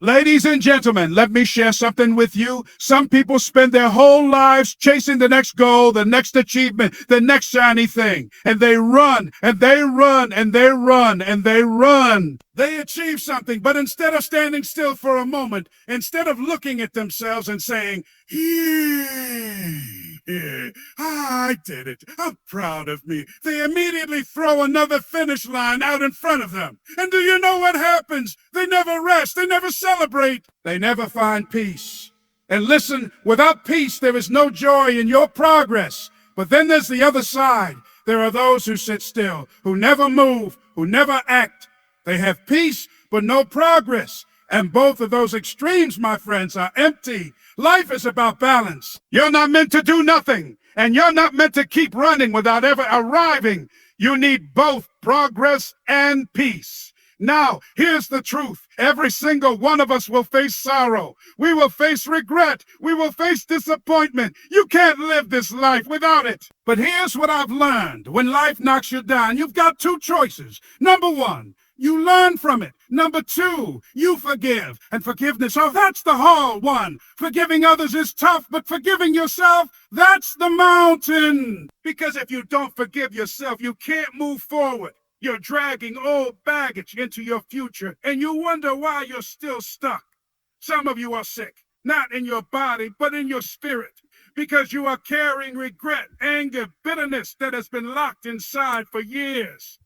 Ladies and gentlemen, let me share something with you. Some people spend their whole lives chasing the next goal, the next achievement, the next shiny thing. And they run, and they run, and they run, and they run. They achieve something, but instead of standing still for a moment, instead of looking at themselves and saying, I did it. I'm proud of me. They immediately throw another finish line out in front of them. And do you know what happens? They never rest. They never celebrate. They never find peace. And listen, without peace, there is no joy in your progress. But then there's the other side. There are those who sit still, who never move, who never act. They have peace, but no progress. And both of those extremes, my friends, are empty. Life is about balance. You're not meant to do nothing, and you're not meant to keep running without ever arriving. You need both progress and peace. Now, here's the truth. Every single one of us will face sorrow. We will face regret. We will face disappointment. You can't live this life without it. But here's what I've learned. When life knocks you down, you've got two choices. Number one, you learn from it. Number two, you forgive. And forgiveness, oh, that's the hard one. Forgiving others is tough, but forgiving yourself, that's the mountain. Because if you don't forgive yourself, you can't move forward. You're dragging old baggage into your future, and you wonder why you're still stuck. Some of you are sick, not in your body, but in your spirit, because you are carrying regret, anger, bitterness that has been locked inside for years.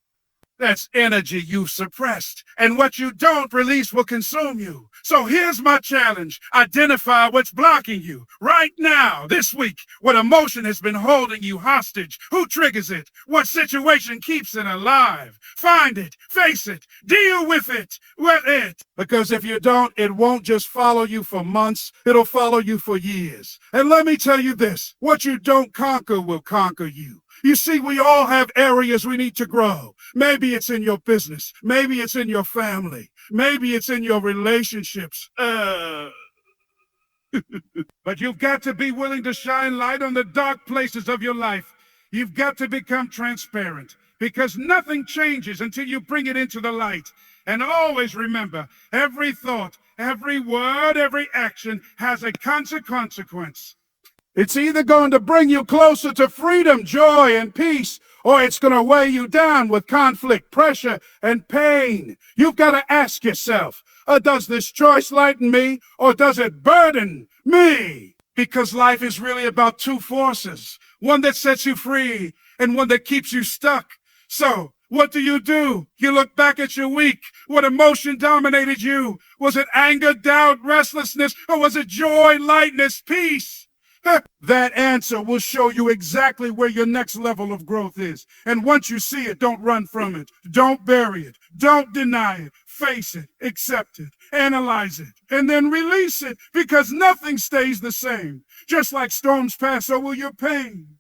That's energy you've suppressed, and what you don't release will consume you. So here's my challenge. Identify what's blocking you right now, this week. What emotion has been holding you hostage? Who triggers it? What situation keeps it alive? Find it, face it, deal with it. Because if you don't, it won't just follow you for months, it'll follow you for years. And let me tell you this, what you don't conquer will conquer you. You see, we all have areas we need to grow. Maybe it's in your business. Maybe it's in your family. Maybe it's in your relationships. But you've got to be willing to shine light on the dark places of your life. You've got to become transparent, because nothing changes until you bring it into the light. And always remember, every thought, every word, every action has a consequence. It's either going to bring you closer to freedom, joy, and peace, or it's going to weigh you down with conflict, pressure, and pain. You've got to ask yourself, does this choice lighten me, or does it burden me? Because life is really about two forces, one that sets you free and one that keeps you stuck. So, what do? You look back at your week. What emotion dominated you? Was it anger, doubt, restlessness, or was it joy, lightness, peace? That answer will show you exactly where your next level of growth is. And once you see it, don't run from it. Don't bury it. Don't deny it. Face it. Accept it. Analyze it. And then release it, because nothing stays the same. Just like storms pass, so will your pain.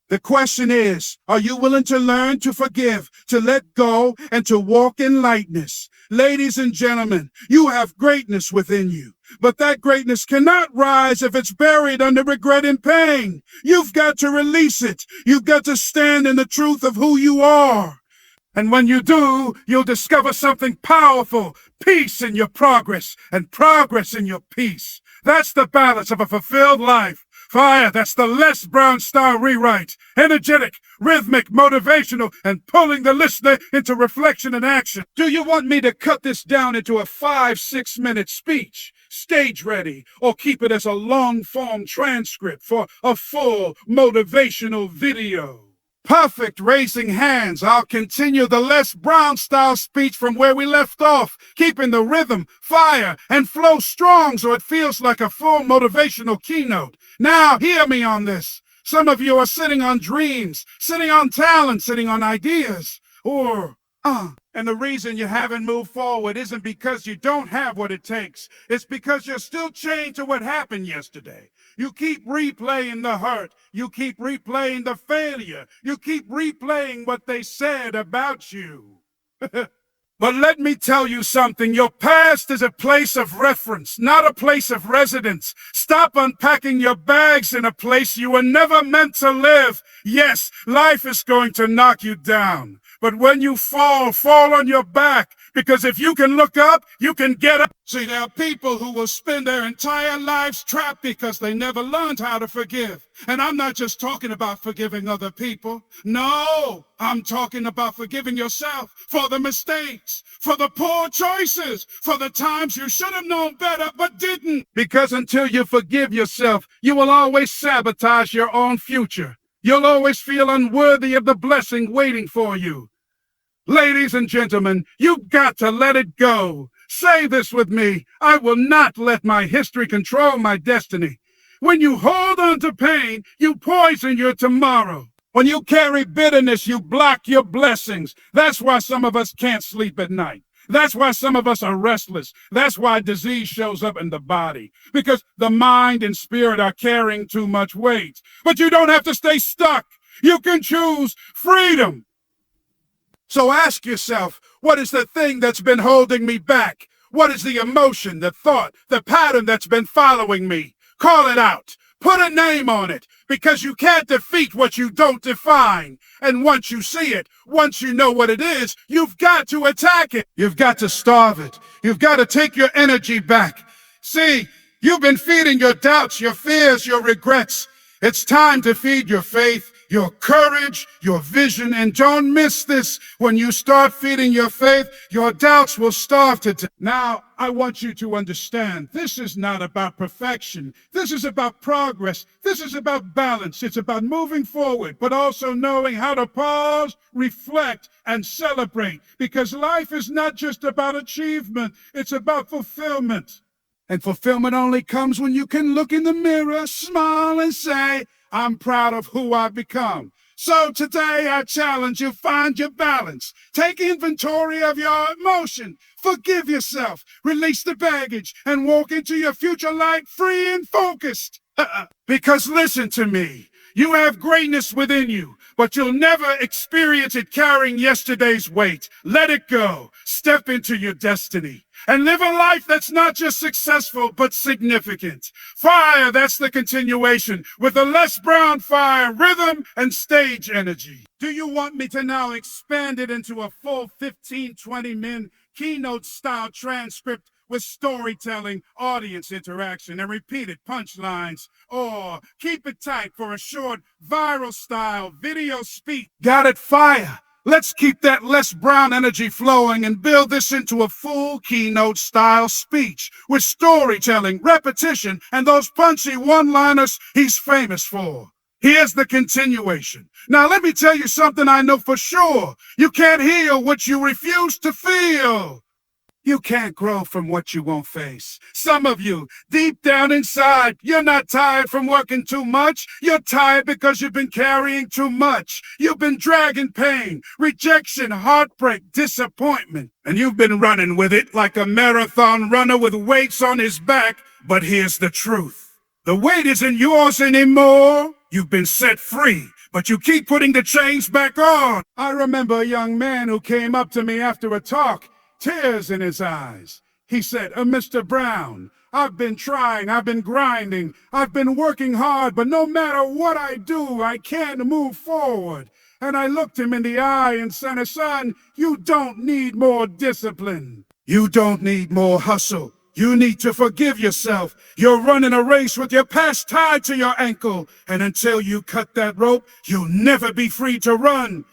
The question is, are you willing to learn to forgive, to let go, and to walk in lightness? Ladies and gentlemen, you have greatness within you, but that greatness cannot rise if it's buried under regret and pain. You've got to release it. You've got to stand in the truth of who you are. And when you do, you'll discover something powerful, peace in your progress, and progress in your peace. That's the balance of a fulfilled life. Fire, that's the Les Brown style rewrite. Energetic, rhythmic, motivational, and pulling the listener into reflection and action. Do you want me to cut this down into a 5-6 minute speech, stage ready, or keep it as a long form transcript for a full motivational video? Perfect, raising hands. I'll continue the Les Brown style speech from where we left off, keeping the rhythm, fire, and flow strong so it feels like a full motivational keynote. Now, hear me on this. Some of you are sitting on dreams, sitting on talent, sitting on ideas, and the reason you haven't moved forward isn't because you don't have what it takes. It's because you're still chained to what happened yesterday. You keep replaying the hurt. You keep replaying the failure. You keep replaying what they said about you. But let me tell you something. Your past is a place of reference, not a place of residence. Stop unpacking your bags in a place you were never meant to live. Yes, life is going to knock you down, But when you fall, fall on your back, because if you can look up, you can get up. See, there are people who will spend their entire lives trapped because they never learned how to forgive. And I'm not just talking about forgiving other people. No, I'm talking about forgiving yourself for the mistakes, for the poor choices, for the times you should have known better but didn't. Because until you forgive yourself, you will always sabotage your own future. You'll always feel unworthy of the blessing waiting for you. Ladies and gentlemen, you've got to let it go. Say this with me: I will not let my history control my destiny. When you hold on to pain, you poison your tomorrow. When you carry bitterness, you block your blessings. That's why some of us can't sleep at night. That's why some of us are restless. That's why disease shows up in the body. Because the mind and spirit are carrying too much weight. But you don't have to stay stuck. You can choose freedom. So ask yourself, what is the thing that's been holding me back? What is the emotion, the thought, the pattern that's been following me? Call it out. Put a name on it, because you can't defeat what you don't define. And once you see it, once you know what it is, you've got to attack it. You've got to starve it. You've got to take your energy back. See, you've been feeding your doubts, your fears, your regrets. It's time to feed your faith, your courage, your vision, and don't miss this. When you start feeding your faith, your doubts will starve to death. Now, I want you to understand, this is not about perfection. This is about progress. This is about balance. It's about moving forward, but also knowing how to pause, reflect, and celebrate. Because life is not just about achievement, it's about fulfillment. And fulfillment only comes when you can look in the mirror, smile, and say, I'm proud of who I've become. So today I challenge you, find your balance. Take inventory of your emotion. Forgive yourself. Release the baggage and walk into your future light free and focused. Because listen to me. You have greatness within you, but you'll never experience it carrying yesterday's weight. Let it go. Step into your destiny and live a life that's not just successful, but significant. Fire, that's the continuation, with a Les Brown fire, rhythm, and stage energy. Do you want me to now expand it into a full 15, 20-minute keynote-style transcript with storytelling, audience interaction, and repeated punchlines? Or keep it tight for a short, viral-style video speech? Got it, fire! Let's keep that Les Brown energy flowing and build this into a full keynote-style speech with storytelling, repetition, and those punchy one-liners he's famous for. Here's the continuation. Now let me tell you something I know for sure. You can't heal what you refuse to feel. You can't grow from what you won't face. Some of you, deep down inside, you're not tired from working too much. You're tired because you've been carrying too much. You've been dragging pain, rejection, heartbreak, disappointment. And you've been running with it like a marathon runner with weights on his back. But here's the truth. The weight isn't yours anymore. You've been set free, but you keep putting the chains back on. I remember a young man who came up to me after a talk, tears in his eyes. He said, Mr. Brown, I've been trying, I've been grinding, I've been working hard, but no matter what I do, I can't move forward. And I looked him in the eye and said, son, you don't need more discipline. You don't need more hustle. You need to forgive yourself. You're running a race with your past tied to your ankle. And until you cut that rope, you'll never be free to run.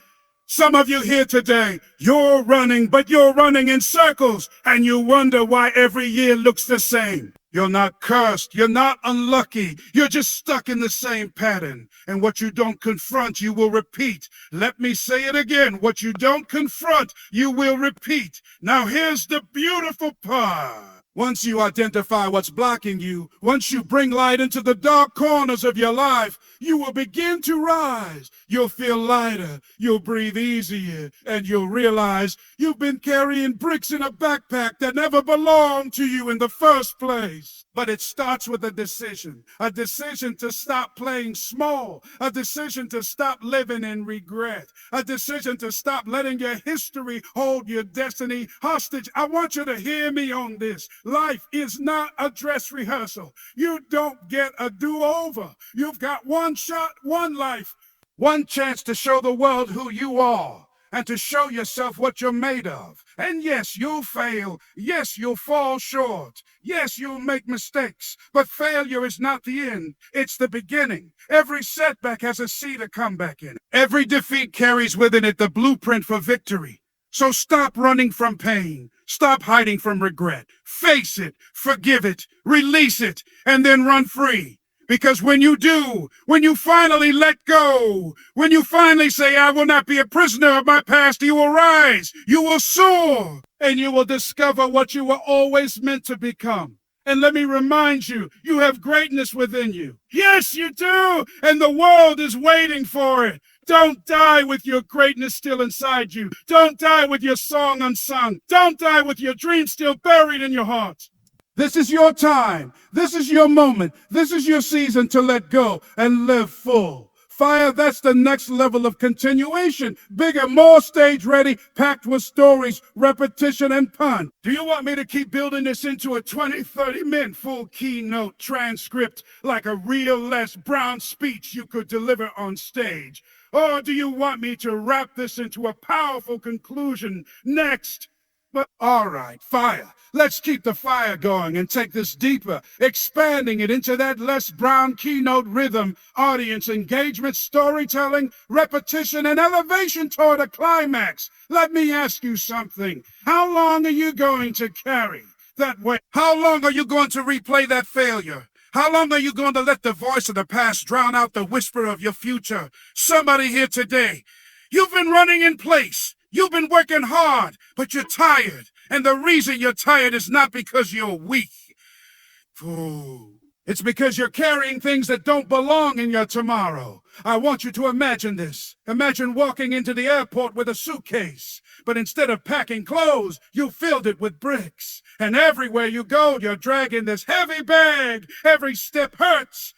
Some of you here today, you're running, but you're running in circles, and you wonder why every year looks the same. You're not cursed. You're not unlucky. You're just stuck in the same pattern. And what you don't confront, you will repeat. Let me say it again. What you don't confront, you will repeat. Now here's the beautiful part. Once you identify what's blocking you, once you bring light into the dark corners of your life, you will begin to rise. You'll feel lighter, you'll breathe easier, and you'll realize you've been carrying bricks in a backpack that never belonged to you in the first place. But it starts with a decision to stop playing small, a decision to stop living in regret, a decision to stop letting your history hold your destiny hostage. I want you to hear me on this. Life is not a dress rehearsal. You don't get a do-over. You've got one shot, one life, one chance to show the world who you are. and to show yourself what you're made of. And yes, you'll fail. Yes, you'll fall short. Yes, you'll make mistakes. But failure is not the end. It's the beginning. Every setback has a seed to come back in. Every defeat carries within it the blueprint for victory. So stop running from pain. Stop hiding from regret. Face it, forgive it, release it, and then run free. Because when you do, when you finally let go, when you finally say, I will not be a prisoner of my past, you will rise, you will soar, and you will discover what you were always meant to become. And let me remind you, you have greatness within you. Yes, you do, and the world is waiting for it. Don't die with your greatness still inside you. Don't die with your song unsung. Don't die with your dreams still buried in your heart. This is your time. This is your moment. This is your season to let go and live full. Fire, that's the next level of continuation. Bigger, more stage ready, packed with stories, repetition, and pun. Do you want me to keep building this into a 20, 30-minute full keynote transcript like a real Les Brown speech you could deliver on stage? Or do you want me to wrap this into a powerful conclusion next? But all right, fire. Let's keep the fire going and take this deeper, expanding it into that Les Brown keynote rhythm, audience engagement, storytelling, repetition, and elevation toward a climax. Let me ask you something. How long are you going to carry that weight? How long are you going to replay that failure? How long are you going to let the voice of the past drown out the whisper of your future? Somebody here today, you've been running in place. You've been working hard, but you're tired. And the reason you're tired is not because you're weak. It's because you're carrying things that don't belong in your tomorrow. I want you to imagine this. Imagine walking into the airport with a suitcase, but instead of packing clothes, you filled it with bricks. And everywhere you go, you're dragging this heavy bag. Every step hurts.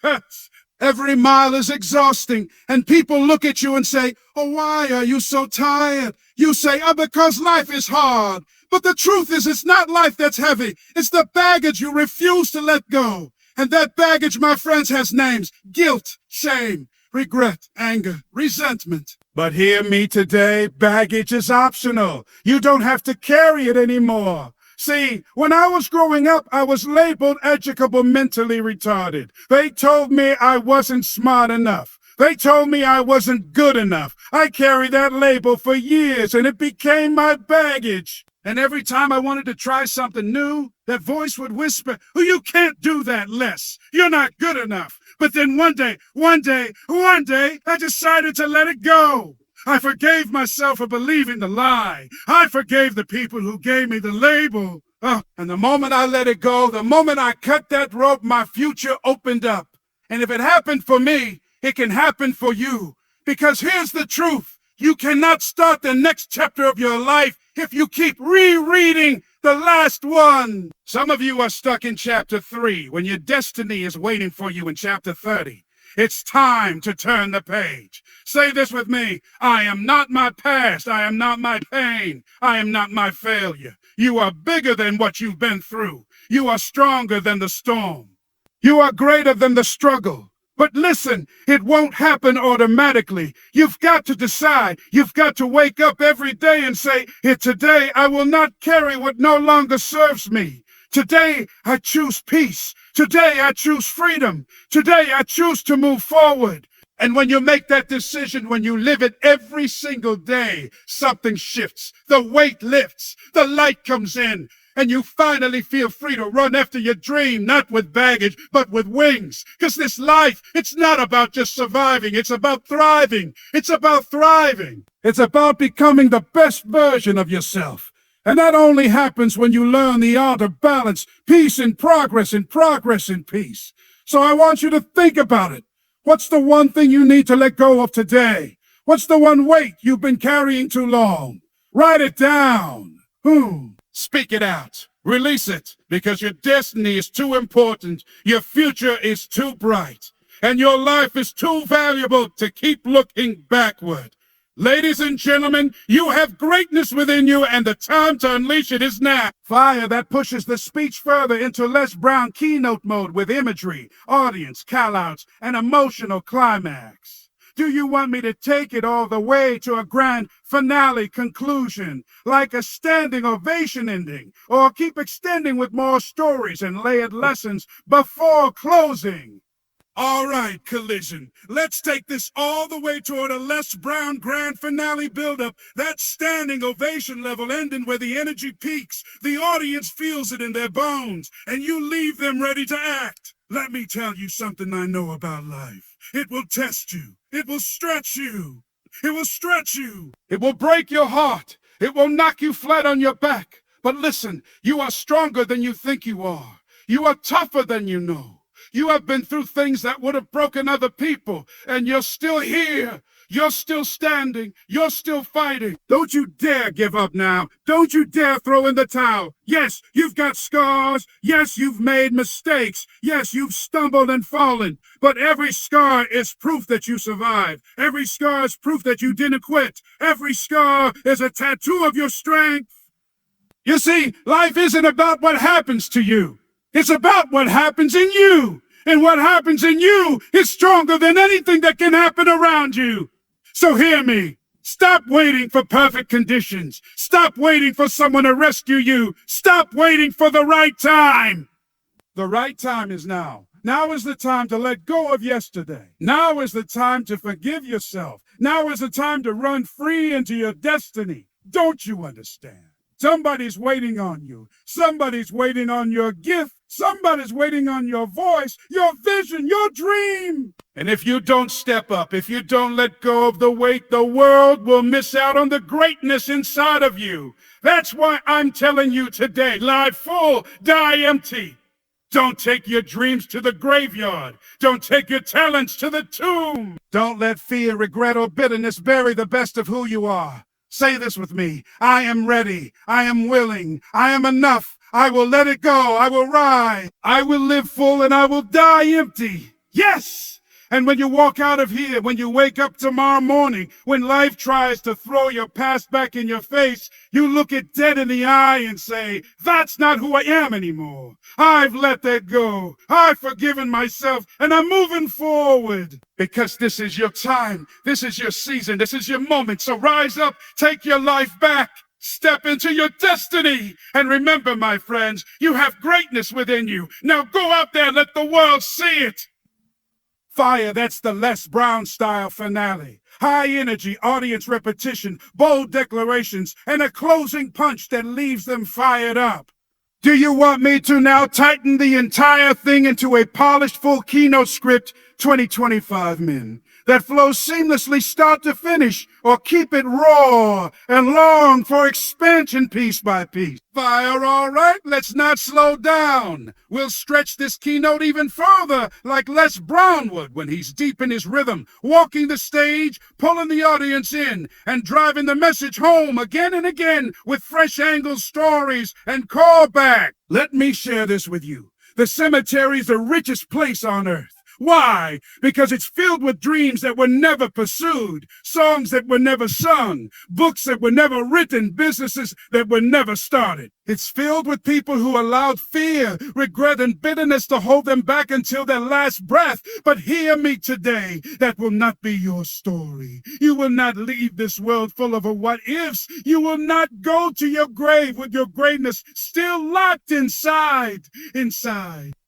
Every mile is exhausting, and people look at you and say, oh, why are you so tired? You say, oh, because life is hard. But the truth is, it's not life that's heavy. It's the baggage you refuse to let go. And that baggage, my friends, has names: guilt, shame, regret, anger, resentment. But hear me today, baggage is optional. You don't have to carry it anymore. See, when I was growing up, I was labeled educable mentally retarded. They told me I wasn't smart enough. They told me I wasn't good enough. I carried that label for years, and it became my baggage. And every time I wanted to try something new, that voice would whisper, oh, you can't do that, Les. You're not good enough. But then one day, I decided to let it go. I forgave myself for believing the lie. I forgave the people who gave me the label. And the moment I let it go, the moment I cut that rope, my future opened up. And if it happened for me, it can happen for you. Because here's the truth. You cannot start the next chapter of your life if you keep rereading the last one. Some of you are stuck in chapter 3 when your destiny is waiting for you in chapter 30. It's time to turn the page. Say this with me. I am not my past. I am not my pain. I am not my failure. You are bigger than what you've been through. You are stronger than the storm. You are greater than the struggle. But listen, it won't happen automatically. You've got to decide. You've got to wake up every day and say, today I will not carry what no longer serves me. Today I choose peace. Today I choose freedom. Today I choose to move forward. And when you make that decision, when you live it every single day, something shifts. The weight lifts. The light comes in. And you finally feel free to run after your dream, not with baggage, but with wings. Because this life, it's not about just surviving. It's about thriving. It's about thriving. It's about becoming the best version of yourself. And that only happens when you learn the art of balance, peace in progress, and progress in peace. So I want you to think about it. What's the one thing you need to let go of today? What's the one weight you've been carrying too long? Write it down. Speak it out. Release it, because your destiny is too important, your future is too bright, and your life is too valuable to keep looking backward. Ladies and gentlemen, you have greatness within you, and the time to unleash it is now. Fire that pushes the speech further into Les Brown keynote mode with imagery, audience, call-outs, and emotional climax. Do you want me to take it all the way to a grand finale conclusion, like a standing ovation ending, or keep extending with more stories and layered lessons before closing? All right, Collision. Let's take this all the way toward a Les Brown grand finale buildup, that standing ovation level ending where the energy peaks, the audience feels it in their bones, and you leave them ready to act. Let me tell you something I know about life. It will test you. It will stretch you. It will stretch you. It will break your heart. It will knock you flat on your back. But listen, you are stronger than you think you are. You are tougher than you know. You have been through things that would have broken other people, and you're still here. You're still standing. You're still fighting. Don't you dare give up now. Don't you dare throw in the towel. Yes, you've got scars. Yes, you've made mistakes. Yes, you've stumbled and fallen. But every scar is proof that you survived. Every scar is proof that you didn't quit. Every scar is a tattoo of your strength. You see, life isn't about what happens to you. It's about what happens in you. And what happens in you is stronger than anything that can happen around you. So hear me. Stop waiting for perfect conditions. Stop waiting for someone to rescue you. Stop waiting for the right time. The right time is now. Now is the time to let go of yesterday. Now is the time to forgive yourself. Now is the time to run free into your destiny. Don't you understand? Somebody's waiting on you. Somebody's waiting on your gift. Somebody's waiting on your voice, your vision, your dream. And if you don't step up, if you don't let go of the weight, the world will miss out on the greatness inside of you. That's why I'm telling you today, lie full, die empty. Don't take your dreams to the graveyard. Don't take your talents to the tomb. Don't let fear, regret, or bitterness bury the best of who you are. Say this with me. I am ready. I am willing. I am enough. I will let it go. I will rise. I will live full and I will die empty. Yes! And when you walk out of here, when you wake up tomorrow morning, when life tries to throw your past back in your face, you look it dead in the eye and say, that's not who I am anymore. I've let that go. I've forgiven myself and I'm moving forward. Because this is your time. This is your season. This is your moment. So rise up, take your life back. Step into your destiny. And remember, my friends, you have greatness within you. Now go out there and let the world see it. Fire, that's the Les Brown style finale. High energy, audience repetition, bold declarations, and a closing punch that leaves them fired up. Do you want me to now tighten the entire thing into a polished full keynote script, 2025 men, that flows seamlessly start to finish, or keep it raw and long for expansion piece by piece? Fire, all right, let's not slow down. We'll stretch this keynote even further, like Les Brown would when he's deep in his rhythm, walking the stage, pulling the audience in, and driving the message home again and again with fresh angles, stories, and callback. Let me share this with you. The cemetery is the richest place on earth. Why? Because it's filled with dreams that were never pursued, songs that were never sung, books that were never written, businesses that were never started. It's filled with people who allowed fear, regret, and bitterness to hold them back until their last breath. But hear me today, that will not be your story. You will not leave this world full of a what-ifs. You will not go to your grave with your greatness still locked inside.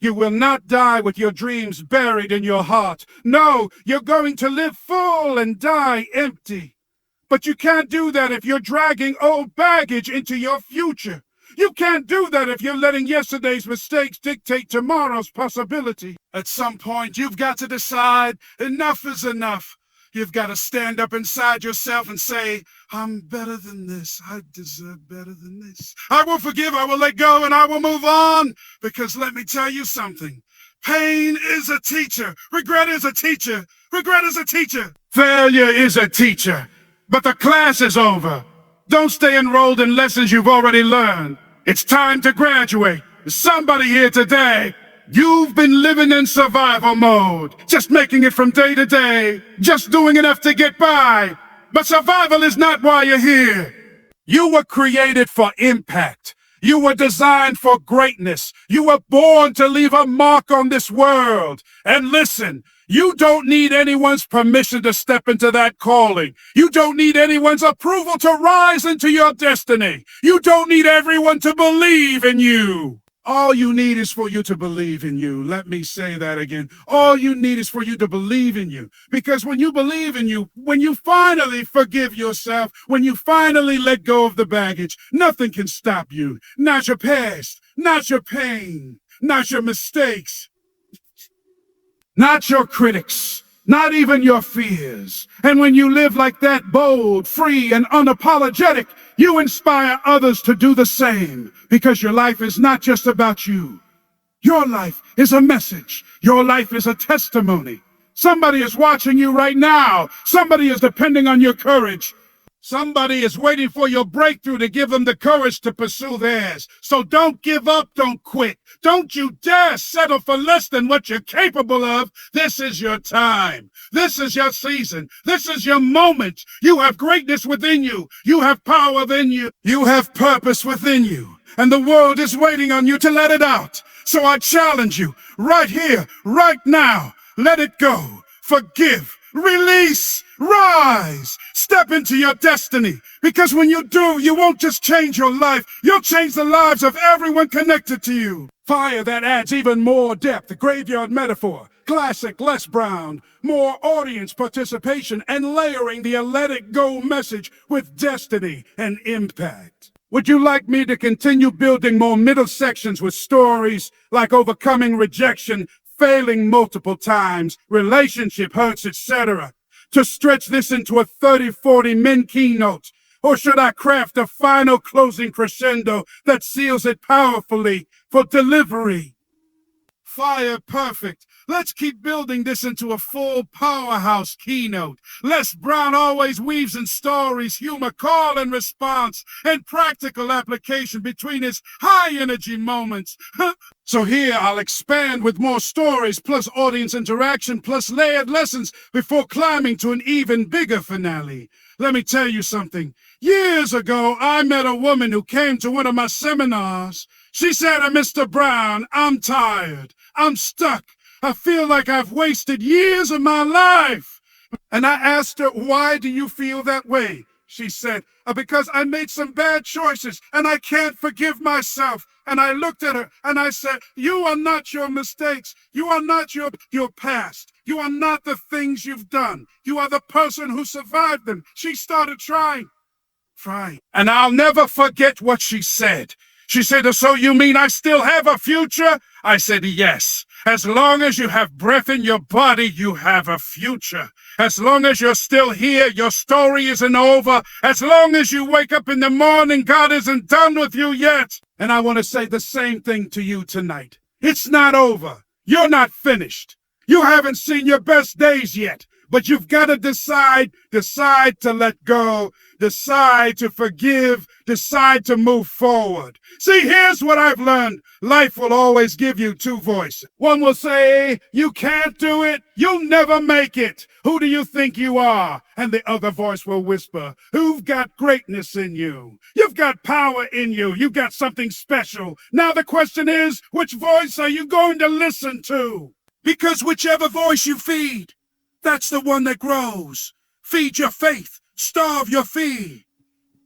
You will not die with your dreams buried in your heart. No, you're going to live full and die empty. But you can't do that if you're dragging old baggage into your future. You can't do that if you're letting yesterday's mistakes dictate tomorrow's possibility. At some point, you've got to decide enough is enough. You've got to stand up inside yourself and say, I'm better than this. I deserve better than this. I will forgive, I will let go, and I will move on. Because let me tell you something. Pain is a teacher. Regret is a teacher. Regret is a teacher. Failure is a teacher. But the class is over. Don't stay enrolled in lessons you've already learned. It's time to graduate. Somebody here today, you've been living in survival mode, just making it from day to day, just doing enough to get by. But survival is not why you're here. You were created for impact. You were designed for greatness. You were born to leave a mark on this world. And listen, You don't need anyone's permission to step into that calling. You don't need anyone's approval to rise into your destiny. You don't need everyone to believe in you. All you need is for you to believe in you. Let me say that again. All you need is for you to believe in you. Because when you believe in you, when you finally forgive yourself, when you finally let go of the baggage, nothing can stop you. Not your past, not your pain, not your mistakes, not your critics, not even your fears. And when you live like that, bold, free, and unapologetic, you inspire others to do the same, because your life is not just about you. Your life is a message. Your life is a testimony. Somebody is watching you right now. Somebody is depending on your courage. Somebody is waiting for your breakthrough to give them the courage to pursue theirs. So don't give up, don't quit. Don't you dare settle for less than what you're capable of. This is your time. This is your season. This is your moment. You have greatness within you. You have power within you. You have purpose within you. And the world is waiting on you to let it out. So I challenge you right here, right now. Let it go. Forgive. Release, rise, step into your destiny. Because when you do, you won't just change your life, you'll change the lives of everyone connected to you. Fire that adds even more depth, the graveyard metaphor, classic Les Brown, more audience participation, and layering the let it go message with destiny and impact. Would you like me to continue building more middle sections with stories like overcoming rejection, failing multiple times, relationship hurts, etc., to stretch this into a 30-40 min keynote? Or should I craft a final closing crescendo that seals it powerfully for delivery? Fire perfect. Let's keep building this into a full powerhouse keynote. Les Brown always weaves in stories, humor, call and response, and practical application between his high-energy moments. So here I'll expand with more stories, plus audience interaction, plus layered lessons before climbing to an even bigger finale. Let me tell you something. Years ago, I met a woman who came to one of my seminars. She said to Mr. Brown, "I'm tired. I'm stuck. I feel like I've wasted years of my life." And I asked her, "Why do you feel that way?" She said, "Because I made some bad choices and I can't forgive myself." And I looked at her and I said, "You are not your mistakes. You are not your past. You are not the things you've done. You are the person who survived them." She started trying. And I'll never forget what she said. She said, "So you mean I still have a future?" I said, "Yes. As long as you have breath in your body, you have a future. As long as you're still here, your story isn't over. As long as you wake up in the morning, God isn't done with you yet." And I want to say the same thing to you tonight. It's not over. You're not finished. You haven't seen your best days yet. But you've got to decide to let go, decide to forgive, decide to move forward. See, here's what I've learned. Life will always give you two voices. One will say, "You can't do it. You'll never make it. Who do you think you are?" And the other voice will whisper, "You've got greatness in you. You've got power in you. You've got something special." Now the question is, which voice are you going to listen to? Because whichever voice you feed, that's the one that grows. Feed your faith, starve your fear.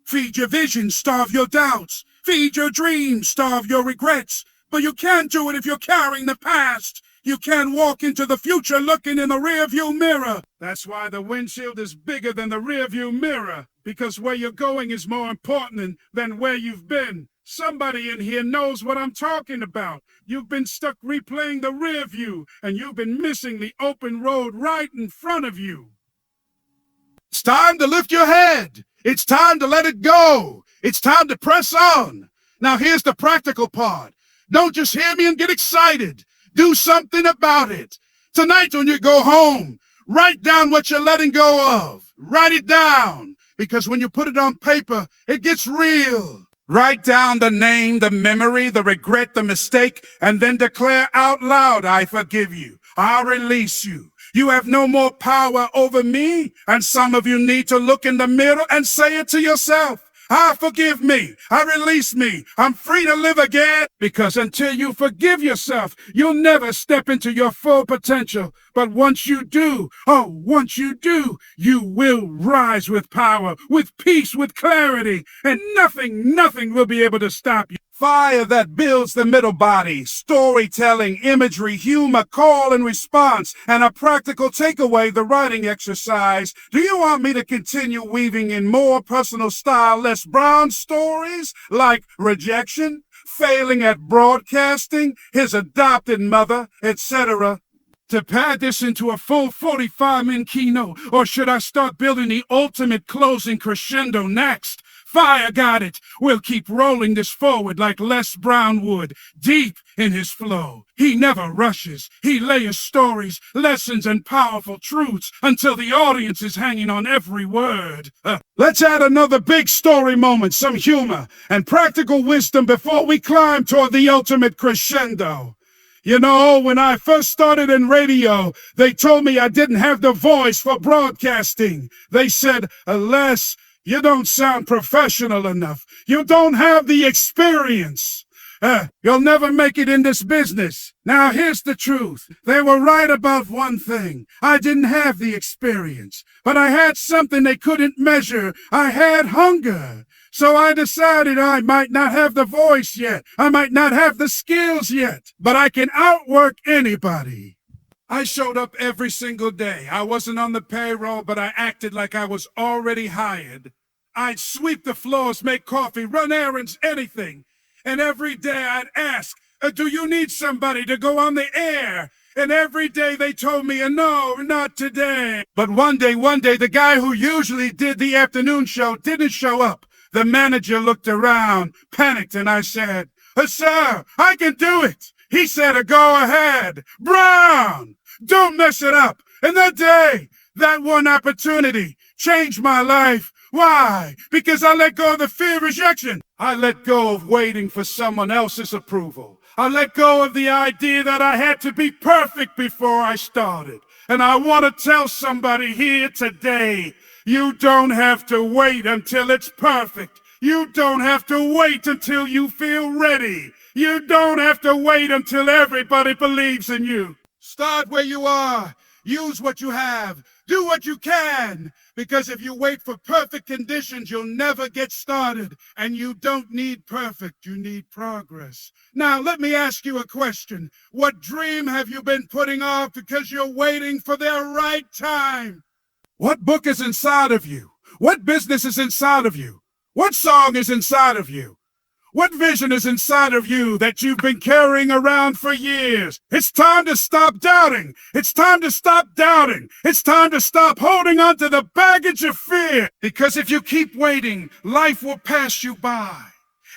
Feed your vision, starve your doubts. Feed your dreams, starve your regrets. But you can't do it if you're carrying the past. You can't walk into the future looking in the rearview mirror. That's why the windshield is bigger than the rearview mirror. Because where you're going is more important than where you've been. Somebody in here knows what I'm talking about. You've been stuck replaying the rear view, and you've been missing the open road right in front of you. It's time to lift your head. It's time to let it go. It's time to press on. Now here's the practical part. Don't just hear me and get excited. Do something about it. Tonight when you go home, write down what you're letting go of. Write it down, because when you put it on paper, it gets real. Write down the name, the memory, the regret, the mistake, and then declare out loud, "I forgive you. I'll release you. You have no more power over me." And some of you need to look in the mirror and say it to yourself. Forgive me. Release me. I'm free to live again. Because until you forgive yourself, you'll never step into your full potential. But once you do, you will rise with power, with peace, with clarity, and nothing will be able to stop you. Fire that builds the middle body, storytelling, imagery, humor, call and response, and a practical takeaway, the writing exercise. Do you want me to continue weaving in more personal style, Les Brown stories like rejection, failing at broadcasting, his adopted mother, etc.? To pad this into a full 45-minute keynote, or should I start building the ultimate closing crescendo next? Fire got it. We'll keep rolling this forward like Les Brown would, deep in his flow. He never rushes. He layers stories, lessons, and powerful truths until the audience is hanging on every word. Let's add another big story moment, some humor, and practical wisdom before we climb toward the ultimate crescendo. You know, when I first started in radio, they told me I didn't have the voice for broadcasting. They said, Les, you don't sound professional enough. You don't have the experience. You'll never make it in this business. Now, here's the truth. They were right about one thing. I didn't have the experience, but I had something they couldn't measure. I had hunger. So I decided I might not have the voice yet. I might not have the skills yet, but I can outwork anybody. I showed up every single day. I wasn't on the payroll, but I acted like I was already hired. I'd sweep the floors, make coffee, run errands, anything. And every day I'd ask, do you need somebody to go on the air? And every day they told me, no, not today. But one day, the guy who usually did the afternoon show didn't show up. The manager looked around, panicked, and I said, sir, I can do it. He said, go ahead. Brown, don't mess it up. And that day, that one opportunity changed my life. Why? Because I let go of the fear of rejection. I let go of waiting for someone else's approval. I let go of the idea that I had to be perfect before I started. And I want to tell somebody here today, you don't have to wait until it's perfect. You don't have to wait until you feel ready. You don't have to wait until everybody believes in you. Start where you are. Use what you have. Do what you can. Because if you wait for perfect conditions, you'll never get started. And you don't need perfect. You need progress. Now, let me ask you a question. What dream have you been putting off because you're waiting for their right time? What book is inside of you? What business is inside of you? What song is inside of you? What vision is inside of you that you've been carrying around for years? It's time to stop doubting. It's time to stop doubting. It's time to stop holding on to the baggage of fear. Because if you keep waiting, life will pass you by.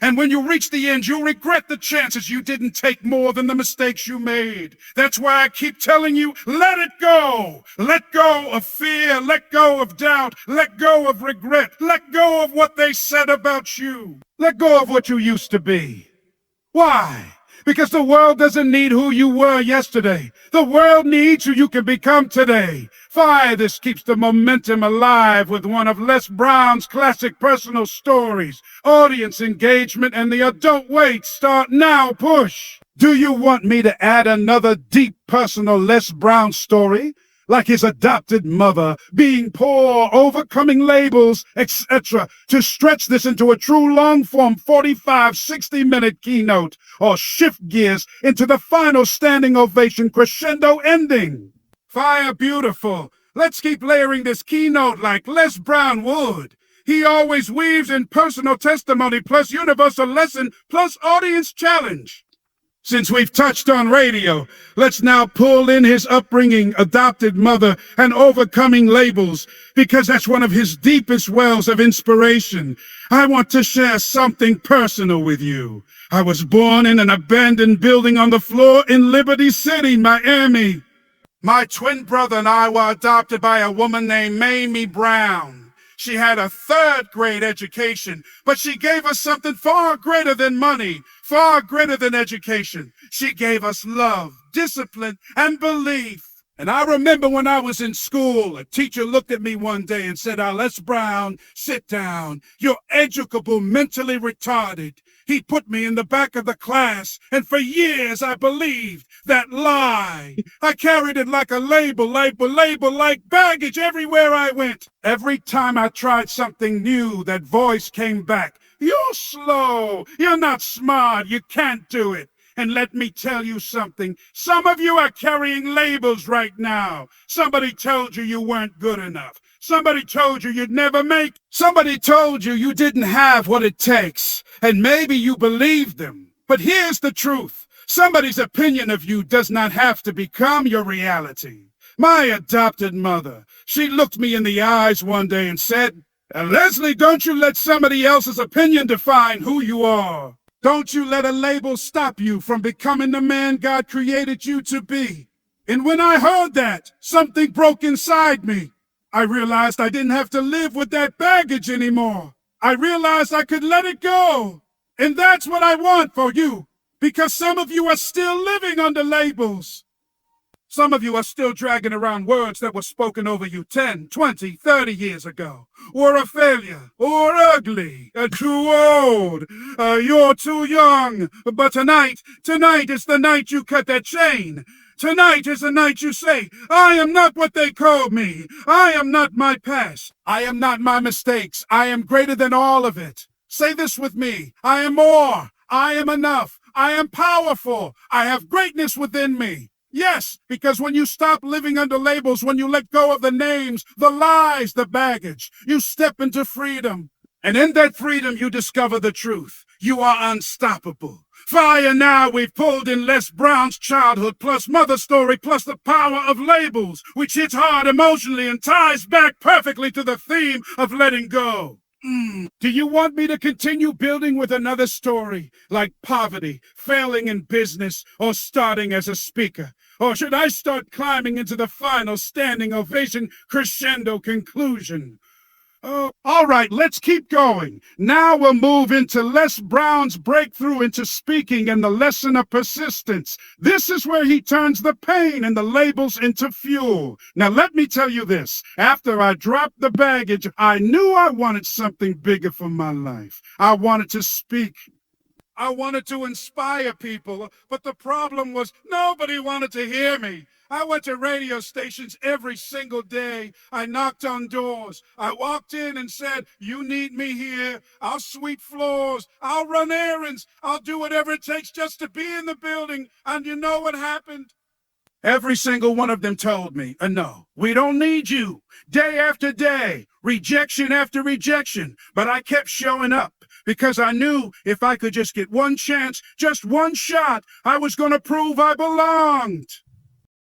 And when you reach the end, you'll regret the chances you didn't take more than the mistakes you made. That's why I keep telling you, let it go. Let go of fear. Let go of doubt. Let go of regret. Let go of what they said about you. Let go of what you used to be. Why? Because the world doesn't need who you were yesterday. The world needs who you can become today. Fire this keeps the momentum alive with one of Les Brown's classic personal stories. Audience engagement and the adult wait start now push. Do you want me to add another deep personal Les Brown story? Like his adopted mother, being poor, overcoming labels, etc., to stretch this into a true long-form 45, 60-minute keynote, or shift gears into the final standing ovation crescendo ending. Fire beautiful. Let's keep layering this keynote like Les Brown would. He always weaves in personal testimony plus universal lesson plus audience challenge. Since we've touched on radio, let's now pull in his upbringing, adopted mother, and overcoming labels, because that's one of his deepest wells of inspiration. I want to share something personal with you. I was born in an abandoned building on the floor in Liberty City, Miami. My twin brother and I were adopted by a woman named Mamie Brown. She had a third-grade education, but she gave us something far greater than money, far greater than education. She gave us love, discipline, and belief. And I remember when I was in school, a teacher looked at me one day and said, Les Brown, sit down. You're educable, mentally retarded. He put me in the back of the class, and for years I believed that lie. I carried it like a label, like baggage everywhere I went. Every time I tried something new, that voice came back. You're slow. You're not smart. You can't do it. And let me tell you something. Some of you are carrying labels right now. Somebody told you you weren't good enough. Somebody told you you'd never make. Somebody told you you didn't have what it takes. And maybe you believed them. But here's the truth. Somebody's opinion of you does not have to become your reality. My adopted mother, she looked me in the eyes one day and said, Leslie, don't you let somebody else's opinion define who you are. Don't you let a label stop you from becoming the man God created you to be. And when I heard that, something broke inside me. I realized I didn't have to live with that baggage anymore. I realized I could let it go. And that's what I want for you, because some of you are still living under labels. Some of you are still dragging around words that were spoken over you 10, 20, 30 years ago. Or a failure, or ugly, too old, you're too young. But tonight is the night you cut that chain. Tonight is the night you say, I am not what they called me. I am not my past. I am not my mistakes. I am greater than all of it. Say this with me. I am more. I am enough. I am powerful. I have greatness within me. Yes, because when you stop living under labels, when you let go of the names, the lies, the baggage, you step into freedom. And in that freedom, you discover the truth. You are unstoppable. Fire now, we've pulled in Les Brown's childhood, plus mother story, plus the power of labels, which hits hard emotionally and ties back perfectly to the theme of letting go. Do you want me to continue building with another story, like poverty, failing in business, or starting as a speaker? Or should I start climbing into the final standing ovation crescendo conclusion? Oh, all right, let's keep going. Now we'll move into Les Brown's breakthrough into speaking and the lesson of persistence. This is where he turns the pain and the labels into fuel. Now, let me tell you this. After I dropped the baggage, I knew I wanted something bigger for my life. I wanted to speak. I wanted to inspire people, but the problem was nobody wanted to hear me. I went to radio stations every single day. I knocked on doors. I walked in and said, you need me here. I'll sweep floors. I'll run errands. I'll do whatever it takes just to be in the building. And you know what happened? Every single one of them told me, no, we don't need you. Day after day, rejection after rejection. But I kept showing up because I knew if I could just get one chance, just one shot, I was going to prove I belonged.